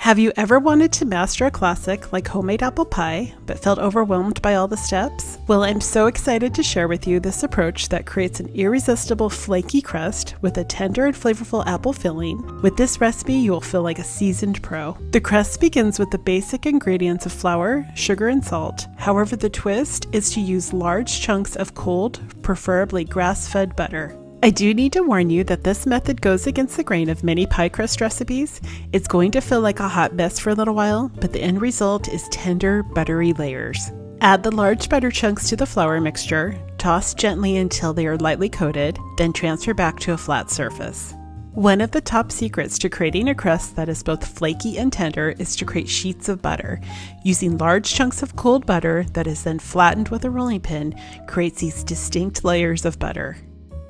Have you ever wanted to master a classic like homemade apple pie, but felt overwhelmed by all the steps? Well, I'm so excited to share with you this approach that creates an irresistible flaky crust with a tender and flavorful apple filling. With this recipe, you will feel like a seasoned pro. The crust begins with the basic ingredients of flour, sugar, and salt. However, the twist is to use large chunks of cold, preferably grass-fed butter. I do need to warn you that this method goes against the grain of many pie crust recipes. It's going to feel like a hot mess for a little while, but the end result is tender, buttery layers. Add the large butter chunks to the flour mixture, toss gently until they are lightly coated, then transfer back to a flat surface. One of the top secrets to creating a crust that is both flaky and tender is to create sheets of butter. Using large chunks of cold butter that is then flattened with a rolling pin creates these distinct layers of butter.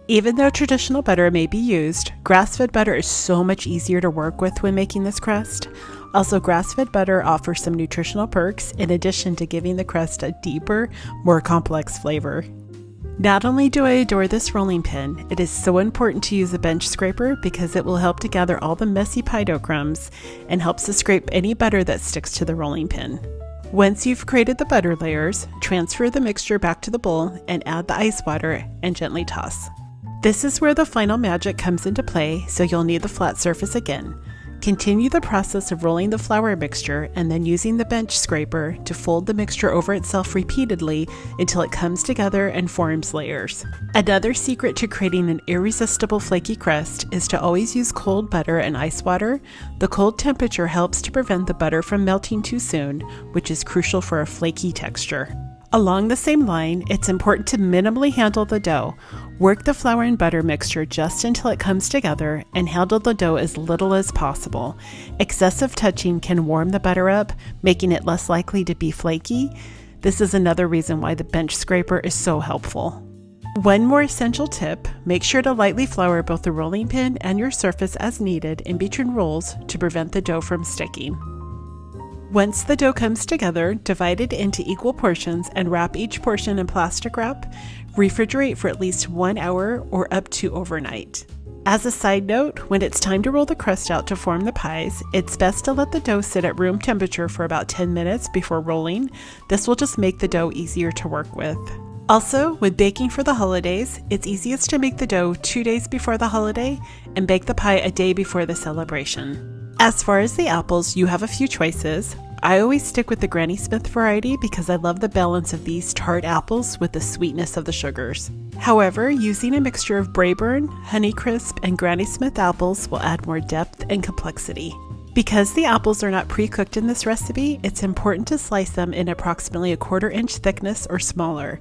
Even though traditional butter may be used, grass-fed butter is so much easier to work with when making this crust. Also, grass-fed butter offers some nutritional perks in addition to giving the crust a deeper, more complex flavor. Not only do I adore this rolling pin, it is so important to use a bench scraper because it will help to gather all the messy pie dough crumbs and helps to scrape any butter that sticks to the rolling pin. Once you've created the butter layers, transfer the mixture back to the bowl and add the ice water and gently toss. This is where the final magic comes into play, so you'll need the flat surface again. Continue the process of rolling the flour mixture and then using the bench scraper to fold the mixture over itself repeatedly until it comes together and forms layers. Another secret to creating an irresistible flaky crust is to always use cold butter and ice water. The cold temperature helps to prevent the butter from melting too soon, which is crucial for a flaky texture. Along the same line, it's important to minimally handle the dough. Work the flour and butter mixture just until it comes together and handle the dough as little as possible. Excessive touching can warm the butter up, making it less likely to be flaky. This is another reason why the bench scraper is so helpful. One more essential tip, make sure to lightly flour both the rolling pin and your surface as needed in between rolls to prevent the dough from sticking. Once the dough comes together, divide it into equal portions and wrap each portion in plastic wrap. Refrigerate for at least 1 hour or up to overnight. As a side note, when it's time to roll the crust out to form the pies, it's best to let the dough sit at room temperature for about 10 minutes before rolling. This will just make the dough easier to work with. Also, with baking for the holidays, it's easiest to make the dough 2 days before the holiday and bake the pie a day before the celebration. As far as the apples, you have a few choices. I always stick with the Granny Smith variety because I love the balance of these tart apples with the sweetness of the sugars. However, using a mixture of Braeburn, Honeycrisp, and Granny Smith apples will add more depth and complexity. Because the apples are not pre-cooked in this recipe, it's important to slice them in approximately a 1/4 inch thickness or smaller.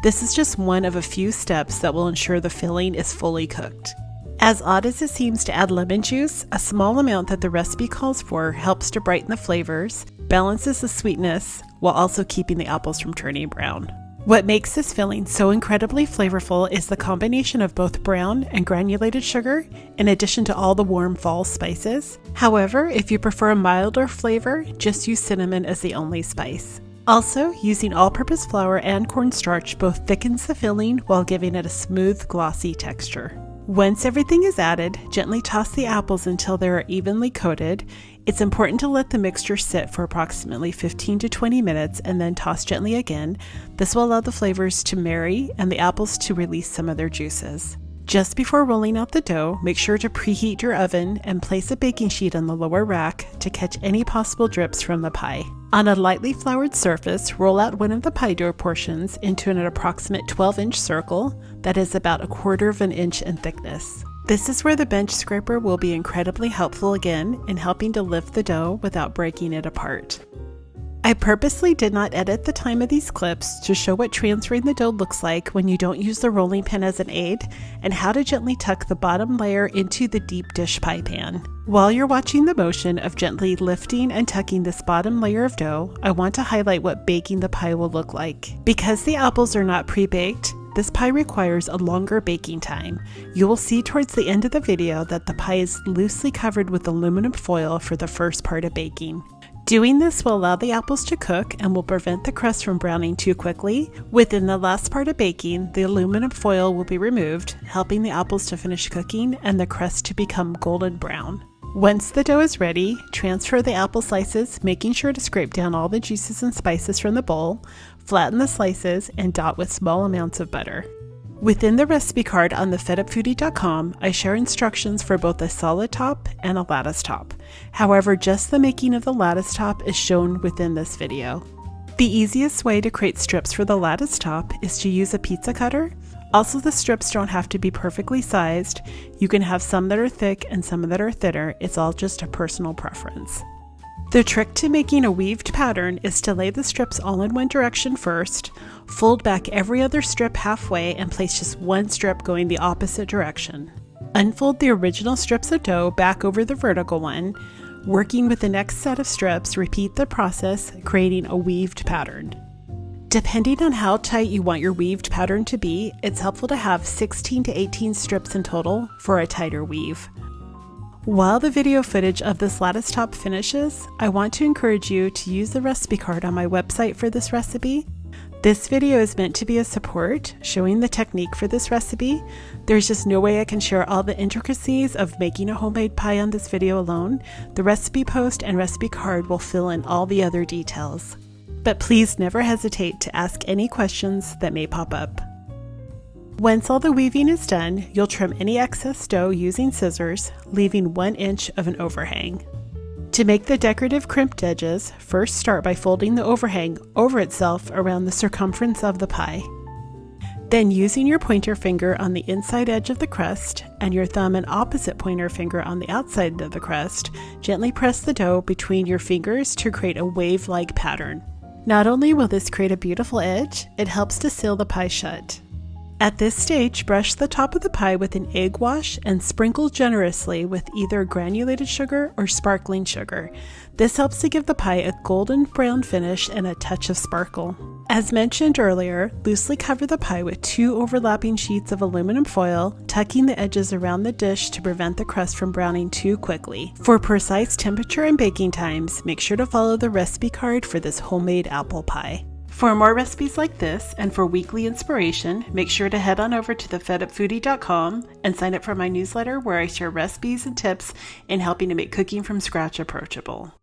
This is just one of a few steps that will ensure the filling is fully cooked. As odd as it seems to add lemon juice, a small amount that the recipe calls for helps to brighten the flavors, balances the sweetness, while also keeping the apples from turning brown. What makes this filling so incredibly flavorful is the combination of both brown and granulated sugar, in addition to all the warm fall spices. However, if you prefer a milder flavor, just use cinnamon as the only spice. Also, using all-purpose flour and cornstarch both thickens the filling while giving it a smooth, glossy texture. Once everything is added, gently toss the apples until they are evenly coated. It's important to let the mixture sit for approximately 15 to 20 minutes and then toss gently again. This will allow the flavors to marry and the apples to release some of their juices. Just before rolling out the dough, make sure to preheat your oven and place a baking sheet on the lower rack to catch any possible drips from the pie. On a lightly floured surface, roll out one of the pie dough portions into an approximate 12-inch circle that is about 1/4 of an inch in thickness. This is where the bench scraper will be incredibly helpful again in helping to lift the dough without breaking it apart. I purposely did not edit the time of these clips to show what transferring the dough looks like when you don't use the rolling pin as an aid and how to gently tuck the bottom layer into the deep dish pie pan. While you're watching the motion of gently lifting and tucking this bottom layer of dough, I want to highlight what baking the pie will look like. Because the apples are not pre-baked, this pie requires a longer baking time. You will see towards the end of the video that the pie is loosely covered with aluminum foil for the first part of baking. Doing this will allow the apples to cook and will prevent the crust from browning too quickly. Within the last part of baking, the aluminum foil will be removed, helping the apples to finish cooking and the crust to become golden brown. Once the dough is ready, transfer the apple slices, making sure to scrape down all the juices and spices from the bowl, flatten the slices, and dot with small amounts of butter. Within the recipe card on thefedupfoodie.com, I share instructions for both a solid top and a lattice top. However, just the making of the lattice top is shown within this video. The easiest way to create strips for the lattice top is to use a pizza cutter. Also, the strips don't have to be perfectly sized. You can have some that are thick and some that are thinner. It's all just a personal preference. The trick to making a weaved pattern is to lay the strips all in one direction first, fold back every other strip halfway, and place just one strip going the opposite direction. Unfold the original strips of dough back over the vertical one. Working with the next set of strips, repeat the process, creating a weaved pattern. Depending on how tight you want your weaved pattern to be, it's helpful to have 16 to 18 strips in total for a tighter weave. While the video footage of this lattice top finishes, I want to encourage you to use the recipe card on my website for this recipe. This video is meant to be a support, showing the technique for this recipe. There's just no way I can share all the intricacies of making a homemade pie on this video alone. The recipe post and recipe card will fill in all the other details. But please never hesitate to ask any questions that may pop up. Once all the weaving is done, you'll trim any excess dough using scissors, leaving 1 inch of an overhang. To make the decorative crimped edges, first start by folding the overhang over itself around the circumference of the pie. Then, using your pointer finger on the inside edge of the crust and your thumb and opposite pointer finger on the outside of the crust, gently press the dough between your fingers to create a wave-like pattern. Not only will this create a beautiful edge, it helps to seal the pie shut. At this stage, brush the top of the pie with an egg wash and sprinkle generously with either granulated sugar or sparkling sugar. This helps to give the pie a golden brown finish and a touch of sparkle. As mentioned earlier, loosely cover the pie with 2 overlapping sheets of aluminum foil, tucking the edges around the dish to prevent the crust from browning too quickly. For precise temperature and baking times, make sure to follow the recipe card for this homemade apple pie. For more recipes like this and for weekly inspiration, make sure to head on over to thefedupfoodie.com and sign up for my newsletter where I share recipes and tips in helping to make cooking from scratch approachable.